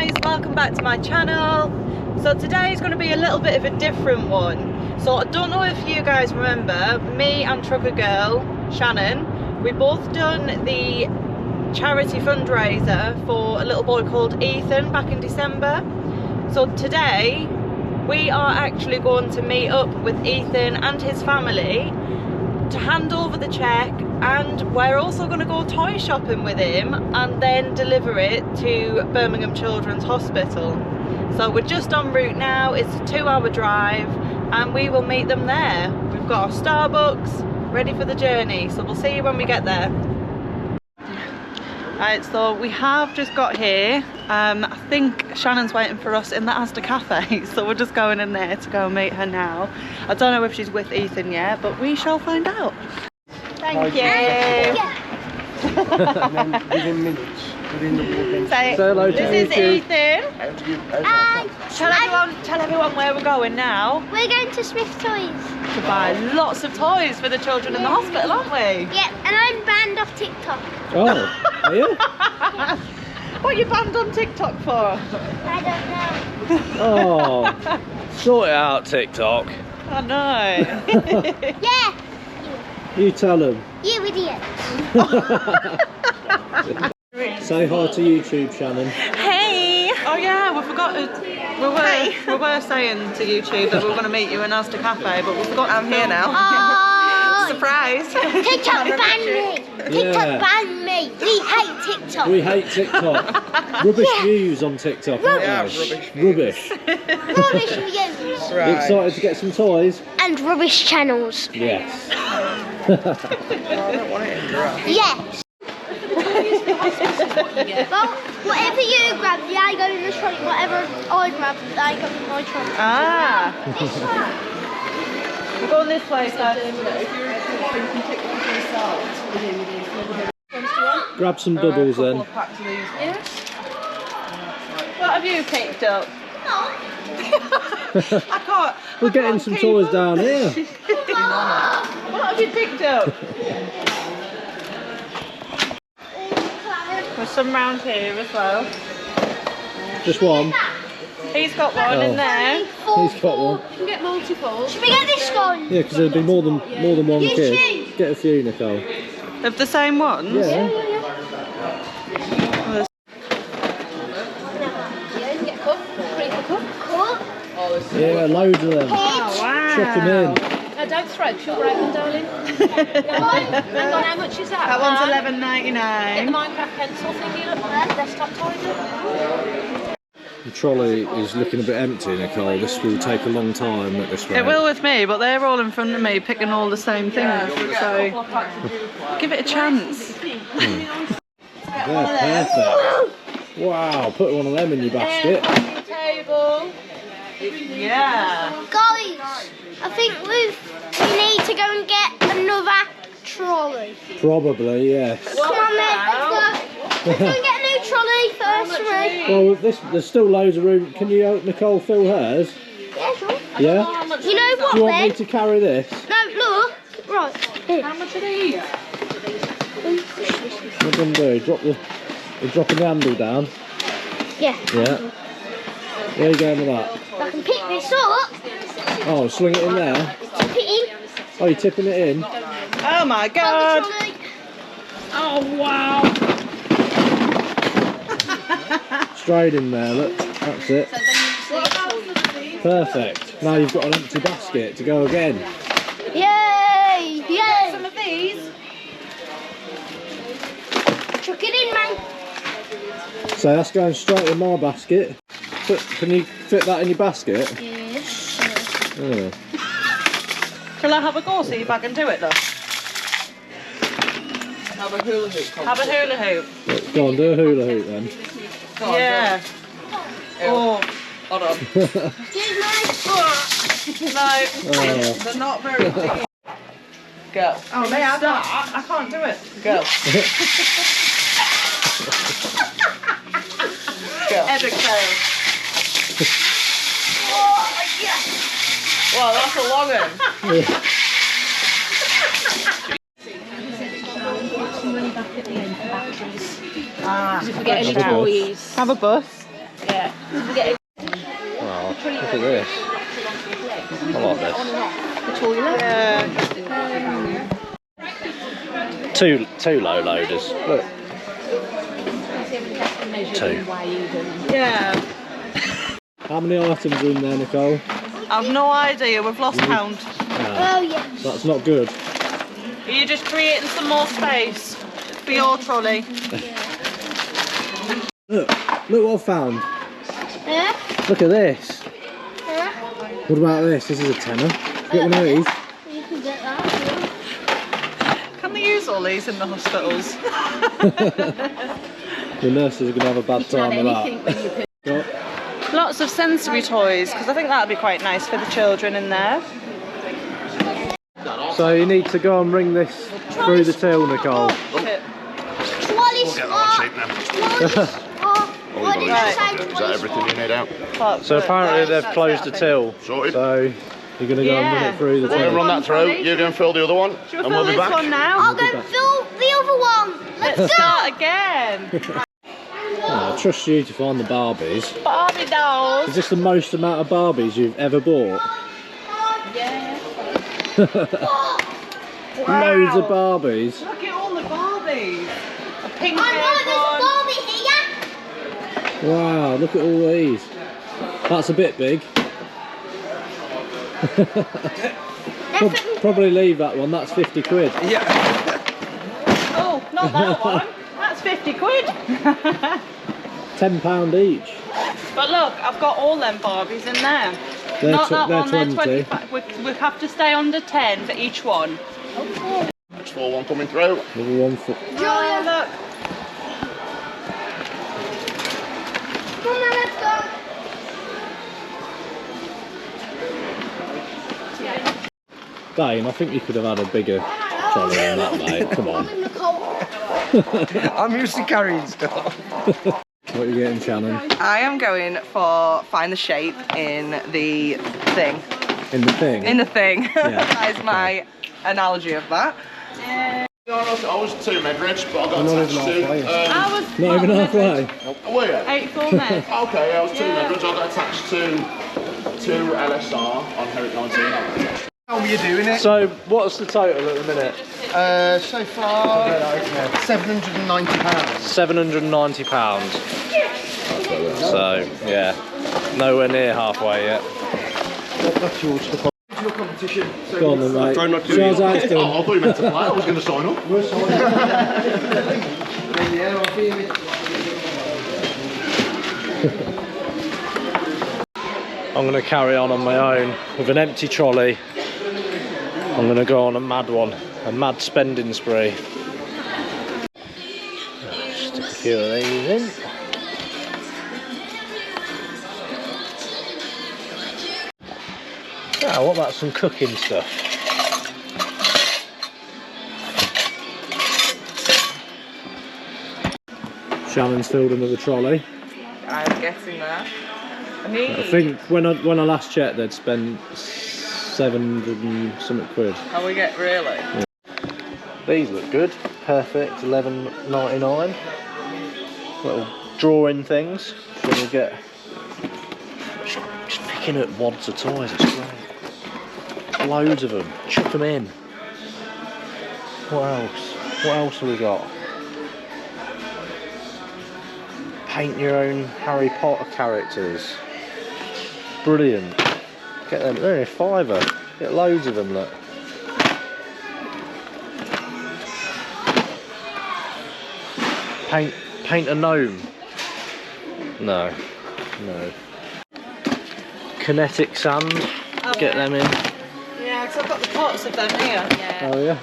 guys, welcome back to my channel. So today is going to be a little bit of a different one. So I don't know if you guys remember, me and Truckergirl, Shannon, we both done the charity fundraiser for a little boy called Ethan back in December. So today we are actually going to meet up with Ethan and his family to hand over the cheque, and we're also going to go toy shopping with him and then deliver it to Birmingham Children's Hospital. So we're just en route now. It's a 2-hour drive and we will meet them there. We've got our Starbucks ready for the journey, so we'll see you when we get there. Right, so we have just got here. I think Shannon's waiting for us in the Asda cafe, so we're just going in there to go and meet her now. I don't know if she's with Ethan yet, but we shall find out. Thank you. Say hello to this is Ethan. Hi. Tell everyone where we're going now. We're going to Smith Toys. To buy lots of toys for the children in the hospital, aren't we? Yeah, and I'm banned off TikTok. Oh, are you? What are you banned on TikTok for? I don't know. Oh, sort it out, TikTok. I know. Yeah. You tell them. You idiot. Say hi to YouTube, Shannon. Hey! Oh yeah, we forgot. We were saying to YouTube that we were going to meet you in Asda Cafe, but we forgot. I'm here now. Oh, Surprise! TikTok banned me. TikTok banned me. We hate TikTok. We hate TikTok. Rubbish views on TikTok, aren't we? Rubbish. Rubbish views. You excited to get some toys? And rubbish channels. Yes. Yes. Well, whatever you grab, I go in the trolley. Whatever I grab, I go in my trolley. Ah! This one. We're going this way, sir. Grab some bubbles then. What have you picked up? I can't. We're getting some toys down here. What have you picked up? There's some round here as well. Just one. He's got one in there. He's got one. You can get multiple. Should we get this one? Yeah, because there'll be more than one kid. Get a few, Nicole. Of the same ones? Yeah. Yeah, loads of them. Oh, wow. Chuck them in. No, don't throw, she'll break them, darling. Hang on, how much is that? That one's Get the $11.99. Minecraft pencil thingy up there, desktop toy. The trolley is looking a bit empty, Nicole. This will take a long time at this rate. It will with me, but they're all in front of me picking all the same things, so give it a chance. Yeah, perfect. Wow, put one of them in your basket. Table. Yeah. Guys, I think we need to go and get another trolley. Probably, yes. Come on then, let's go and get a new trolley first, right? Well, there's still loads of room. Can you help Nicole fill hers? Yeah, sure. Yeah? You know what, Do you want me then? to carry this? No, look. Right, here. How much are these? What do you do? You're dropping the handle down? Yeah. Yeah. Where are you going with that? I can pick this up. Oh, swing it in there. Tip it in. Oh, you're tipping it in? Oh my Hold the god. trolley. Oh wow. Straight in there, look. That's it. Perfect. Now you've got an empty basket to go again. Yay! Yay! Some of these. Chuck it in, man. So that's going straight in my basket. Can you fit that in your basket? Yes. Oh. Shall I have a go see if I can do it though? Have a hula hoop. Have a hula hoop. Look, go on, do a hula hoop then. Go on, Yeah. Oh. Hold on. Here's mine. No. Oh. They're not very deep. Go. Oh, they have that. I can't do it. Go. Go. Epic fail. Wow, that's a long one. Some money back at the end for batteries. Ah, If we get any Have a bus. toys. have a bus. Yeah. Wow, look at this. I like this. Two low loaders. Look. 2. Yeah. How many items are in there, Nicole? I've no idea, we've lost count. Oh, yeah. That's not good. Are you just creating some more space for your trolley? Look what I found. Huh? Look at this. Huh? What about this? This is a tenner. Get one of these. You can get that. Can they use all these in the hospitals? The nurses are going to have a bad time with that. Lots of sensory toys, because I think that would be quite nice for the children in there. So you need to go and ring this through the till, Nicole. Trolleys what did you say? Is that everything you need out? So apparently they've closed the till. Sorted. So you're going to go and run it through the We'll till. run that through. You go and fill the other one. Should we and fill we'll be this back. one now? I'll go and fill the other one. Let's Let's go. start again. Oh, I trust you to find the Barbies. Barbie dolls. Is this the most amount of Barbies you've ever bought? Yeah. Loads of Barbies. Look at all the Barbies. A pink I know haired there's a one. Barbie here. Wow, look at all these. That's a bit big. Probably leave that one, that's 50 quid. Oh, not that one. That's 50 quid. £10 each. But look, I've got all them Barbies in there. They're Not that they're one, they're 20. 25. We have to stay under 10 for each one. Next full one coming through. Another one for... Oh, look. Come on, let's go. Dane, I think you could have had a bigger trolley than that, mate. Come on. I'm used to carrying stuff. What are you getting, Shannon? I am going for find the shape in the thing. In the thing? In the thing. Yeah. That is my analogy of that. I was 2 med reg, but I got Not attached even to. halfway. I was Not even halfway. Were you? 8 full men. Okay, I was 2 med reg. I got attached to LSR on Herrick 19. How are you doing it? So, what's the total at the minute? So far, £790. £790. So, yeah, nowhere near halfway yet. That's your competition. So Go on then, mate. Try not to. Show us how it's Oh, I done. thought you meant to play. I was going to sign up. yeah, I'll be in it. I'm going to carry on my own with an empty trolley. I'm going to go on a mad one, a mad spending spree. Stick a few of these in. Now, what about some cooking stuff? Shannon's filled another trolley. I'm getting there. I think when I last checked, they'd spent 700 and something quid. How we get really? These look good. Perfect. £11.99. Little drawing things. So we'll get. Just picking up wads of toys. It's great. Loads of them. Chuck them in. What else? What else have we got? Paint your own Harry Potter characters. Brilliant. Get them. They're only a £5. Get loads of them. Look. Paint a gnome. No. Kinetic sand. Get them in. Yeah, because I've got the pots of them here. Yeah. Oh yeah.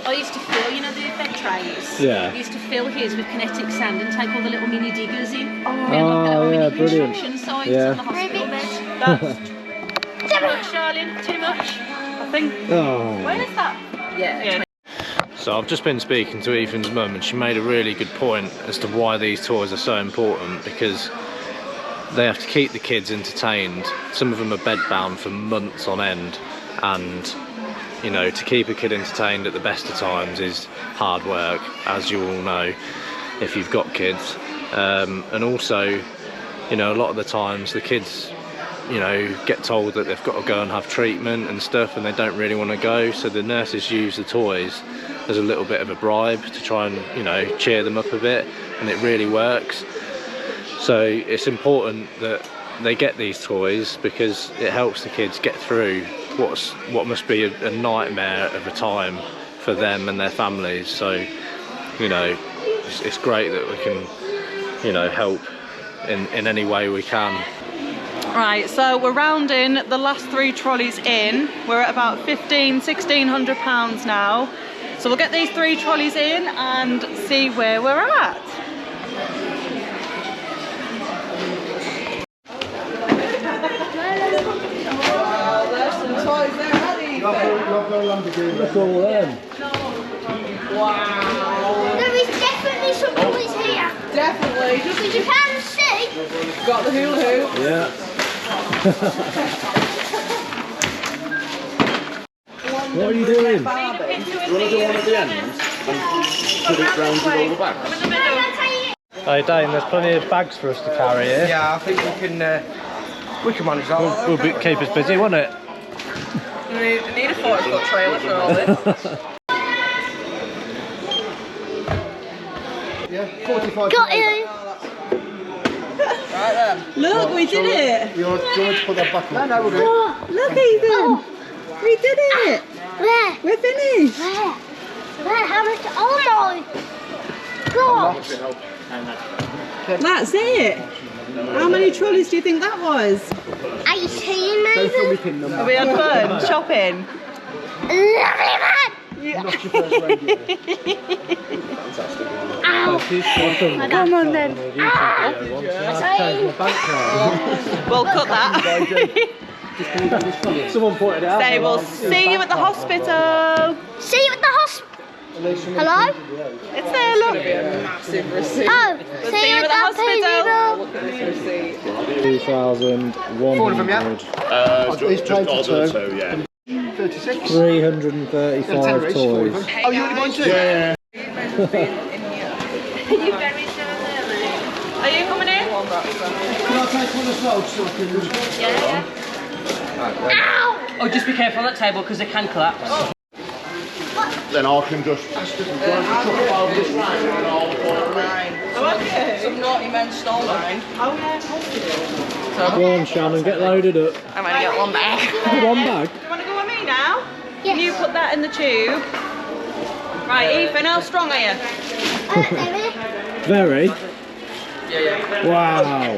I used to fill, you know, the bed trays. Yeah. I used to fill his with kinetic sand and take all the little mini diggers in. Oh, Look at yeah, mini brilliant. construction sites Yeah. on the hospital bed. That's Too much, Charlene. Too much. I think. Oh. Where is that? Yeah. So I've just been speaking to Ethan's mum and she made a really good point as to why these toys are so important, because they have to keep the kids entertained. Some of them are bedbound for months on end, and you know, to keep a kid entertained at the best of times is hard work, as you all know if you've got kids. And also you know, a lot of the times the kids, you know, get told that they've got to go and have treatment and stuff, and they don't really want to go, so the nurses use the toys as a little bit of a bribe to try and, you know, cheer them up a bit, and it really works. So it's important that they get these toys because it helps the kids get through what must be a nightmare of a time for them and their families. So, you know, it's great that we can, you know, help in any way we can. Right, so we're rounding the last 3 trolleys in. We're at about £1,600 now. So we'll get these 3 trolleys in and see where we're at. Wow, there's some toys there, honey. Look at all them. Wow. There is definitely some toys here. Definitely. Because you can see. Got the hula hoop. Yeah. What are you doing? You want to do one at the end and put it round with all the bags? Hey Dane, there's plenty of bags for us to carry here. Yeah, I think we can manage that. Will keep us busy, won't it? We need a 40-foot trailer for all this. Yeah, 45. Got you. Right then. Look, we did it. You want to put that back on? No, we'll do it. Look, Ethan. We did it. Where? We're finished. Where? How much? Oh my God. That's it. How many trolleys do you think that was? 18 maybe? Have we had fun shopping? Lovely man. Not your first reindeer. Ow. Come on then. We'll cut that. Someone pointed it out. Say we'll see you at the hospital. See you at the hospital. Hello? It's there, look. Massive receipt. Oh, We'll see you at the hospital. Look at this receipt. 2,100. He's paid for 2. Yeah. 36. 335 toys. Oh, you only bought 2? Yeah. Are you coming in? Can I take one as well so I can... Ow! Oh, just be careful on that table because it can collapse. Then I can just chuck this round and all the Oh, okay. Some naughty men stole mine. Oh, yeah. Go on, Shannon, get loaded up. I'm going to get one bag. One bag. Do you want to go with me now? Yes. Can you put that in the tube? Right, Ethan, how strong are you? Very. Yeah. Wow.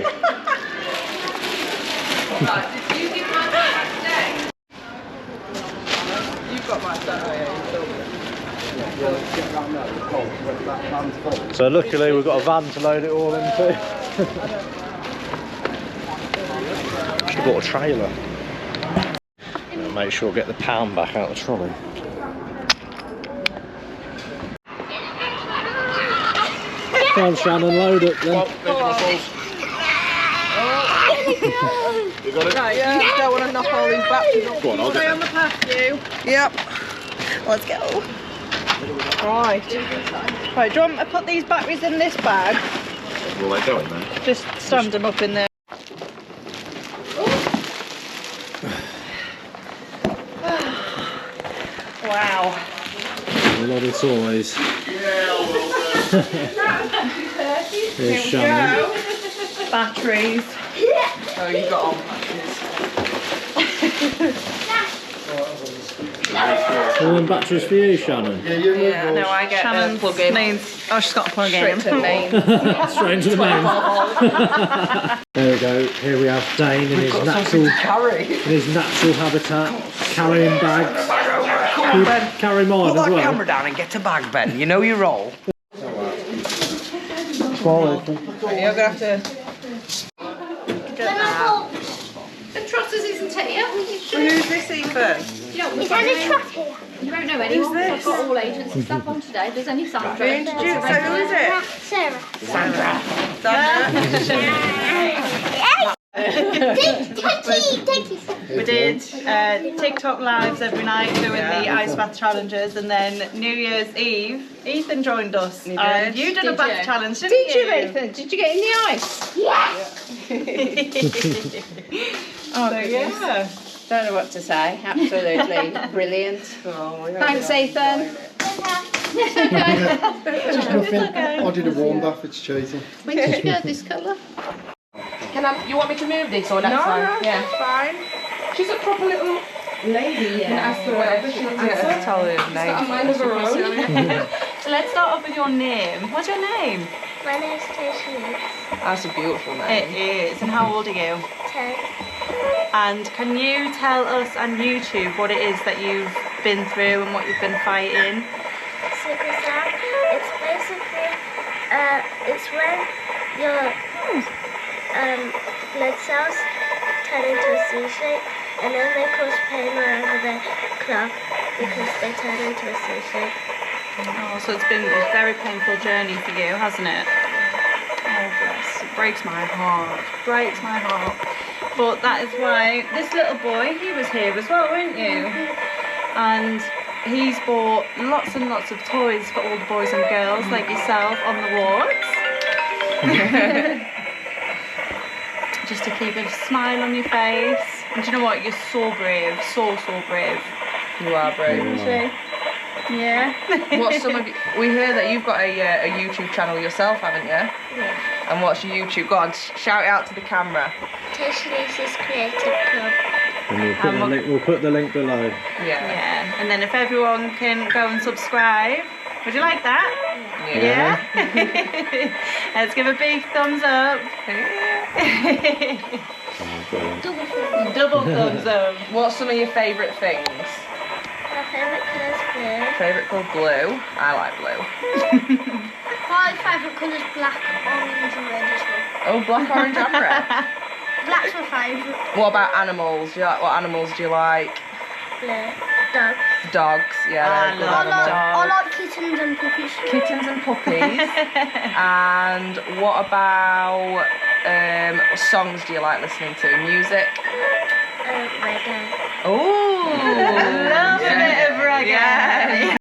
You've got my Saturday. So luckily we've got a van to load it all into. Should have bought a trailer. Make sure we get the pound back out of the trolley. Come on, Shannon, load up then. You got it? Right, yeah, you don't want to knock all these batteries off. Go on, I'll Stay get on the path, you. Yep. Let's go. Right. Right, do you want me to put these batteries in this bag? Will they go in then? Just stand them up in there. Wow. A lot of toys. Here's Shannon. Batteries. Oh, you got on batteries. All them batteries for you, Shannon. Yeah, no, I get Shannon's plug in. means. Oh, she's got a plug in. Straight to main. Straight into the main. There we go. Here we have Dane in his natural habitat, carrying bags. You carry mine Put as that well. camera down and get a bag, Ben. You know your role. Swallow. You're going to have to... The Trotters isn't it here? Who's this, Ethan? You don't, Is that a truck here? you won't know anyone. I've got all agents and stuff on today. There's only Sandra. Who introduced? So who is it? Sarah. Sandra. Thank you. We did TikTok lives every night doing the ice bath challenges, and then New Year's Eve, Ethan joined us. And you did a bath challenge, didn't you? Ethan? Did you get in the ice? Yes. Oh, So yeah. don't know what to say. Absolutely brilliant. Thanks, Ethan. Just nothing. I did a warm bath, it's cheating. When did you get this colour? You want me to move this or next time? No, yeah, fine. She's a proper little lady, yeah. I'll tell her her name. She's got a mind of her own. So let's start off with your name. What's your name? My name's Thankyou. That's a beautiful name. It is. And how old are you? 10. And can you tell us on YouTube what it is that you've been through and what you've been fighting? Sickle cell. It's basically, it's when your blood cells turn into a C shape, and then they cause pain wherever they clot because they turn into a C shape. Oh, so it's been a very painful journey for you, hasn't it? Oh, bless. It breaks my heart. Breaks my heart. But that is why this little boy, he was here as well, weren't you? And he's bought lots and lots of toys for all the boys and girls like yourself on the wards. Just to keep a smile on your face. And do you know what? You're so brave. So brave. You are brave. Isn't she? Yeah. What's some of you, we hear that you've got a YouTube channel yourself, haven't you? Yeah. And what's your YouTube? Go on, shout it out to the camera. Tashini's Creative Club. And we'll put the link below. Yeah. And then if everyone can go and subscribe, would you like that? Yeah. Let's give a big thumbs up. Double thumbs up. What's some of your favourite things? My favourite colour is blue. Favourite colour blue. I like blue. My favourite colour is black, orange and red as well. Oh, black, orange and red. Black's my favourite. What about animals? What animals do you like? Blue. Dogs. Dogs, yeah. They're good animals. I like kittens and puppies. Kittens and puppies. And what about what songs do you like listening to? Music? Reggae. Oh, love a bit of reggae. Yeah.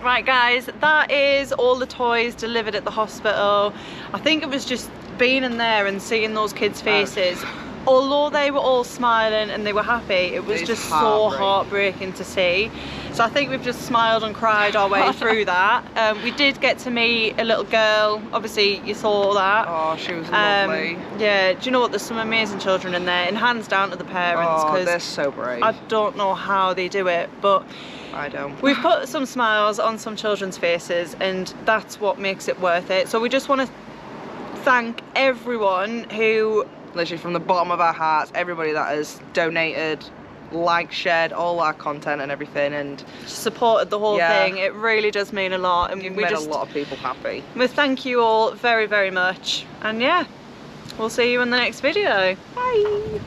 Right guys, that is all the toys delivered at the hospital. I think it was just being in there and seeing those kids' faces. Although they were all smiling and they were happy, it was just so heartbreaking to see. So I think we've just smiled and cried our way through that. We did get to meet a little girl. Obviously you saw that. Oh, she was lovely. Yeah, do you know what, there's some amazing children in there, and hands down to the parents. Oh, they're so brave. I don't know how they do it, but I don't. We've put some smiles on some children's faces, and that's what makes it worth it. So we just want to thank everyone who, literally from the bottom of our hearts, everybody that has donated, liked, shared all our content and everything, and supported the whole thing. It really does mean a lot, and you've we made just a lot of people happy. We thank you all very, very much, and yeah, we'll see you in the next video. Bye.